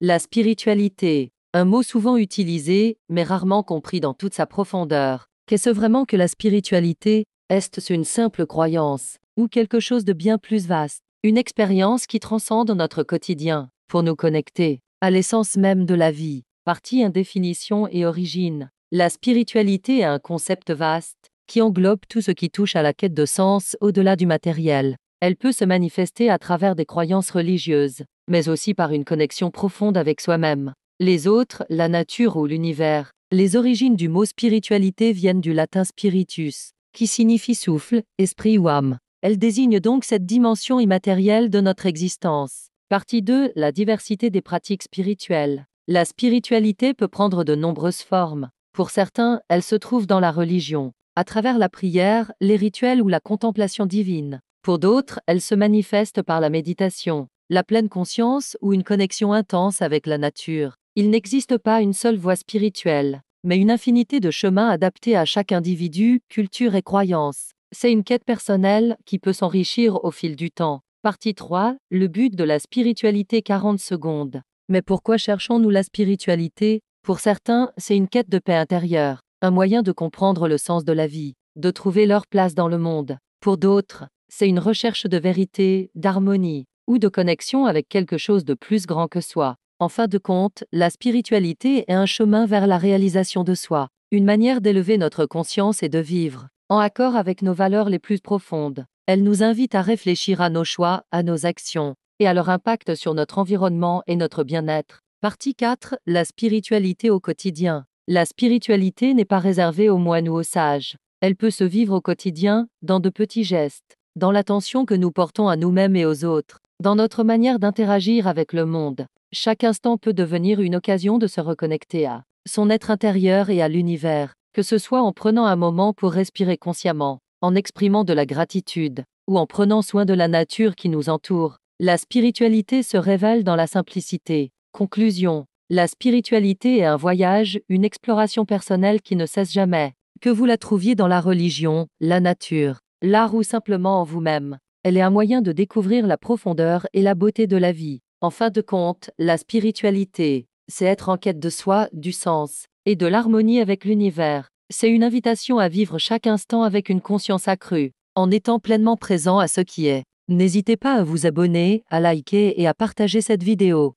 La spiritualité, un mot souvent utilisé, mais rarement compris dans toute sa profondeur. Qu'est-ce vraiment que la spiritualité? Est-ce une simple croyance, ou quelque chose de bien plus vaste? Une expérience qui transcende notre quotidien, pour nous connecter à l'essence même de la vie. Partie indéfinition et origine. La spiritualité est un concept vaste, qui englobe tout ce qui touche à la quête de sens au-delà du matériel. Elle peut se manifester à travers des croyances religieuses, mais aussi par une connexion profonde avec soi-même, les autres, la nature ou l'univers. Les origines du mot spiritualité viennent du latin spiritus, qui signifie souffle, esprit ou âme. Elle désigne donc cette dimension immatérielle de notre existence. Partie 2. La diversité des pratiques spirituelles. La spiritualité peut prendre de nombreuses formes. Pour certains, elle se trouve dans la religion, à travers la prière, les rituels ou la contemplation divine. Pour d'autres, elle se manifeste par la méditation, la pleine conscience ou une connexion intense avec la nature. Il n'existe pas une seule voie spirituelle, mais une infinité de chemins adaptés à chaque individu, culture et croyance. C'est une quête personnelle qui peut s'enrichir au fil du temps. Partie 3. Le but de la spiritualité 40 secondes. Mais pourquoi cherchons-nous la spiritualité? Pour certains, c'est une quête de paix intérieure, un moyen de comprendre le sens de la vie, de trouver leur place dans le monde. Pour d'autres, c'est une recherche de vérité, d'harmonie, ou de connexion avec quelque chose de plus grand que soi. En fin de compte, la spiritualité est un chemin vers la réalisation de soi, une manière d'élever notre conscience et de vivre en accord avec nos valeurs les plus profondes. Elle nous invite à réfléchir à nos choix, à nos actions, et à leur impact sur notre environnement et notre bien-être. Partie 4. La spiritualité au quotidien. La spiritualité n'est pas réservée aux moines ou aux sages. Elle peut se vivre au quotidien, dans de petits gestes, dans l'attention que nous portons à nous-mêmes et aux autres, dans notre manière d'interagir avec le monde. Chaque instant peut devenir une occasion de se reconnecter à son être intérieur et à l'univers, que ce soit en prenant un moment pour respirer consciemment, en exprimant de la gratitude, ou en prenant soin de la nature qui nous entoure. La spiritualité se révèle dans la simplicité. Conclusion. La spiritualité est un voyage, une exploration personnelle qui ne cesse jamais. Que vous la trouviez dans la religion, la nature, l'art ou simplement en vous-même, elle est un moyen de découvrir la profondeur et la beauté de la vie. En fin de compte, la spiritualité, c'est être en quête de soi, du sens, et de l'harmonie avec l'univers. C'est une invitation à vivre chaque instant avec une conscience accrue, en étant pleinement présent à ce qui est. N'hésitez pas à vous abonner, à liker et à partager cette vidéo.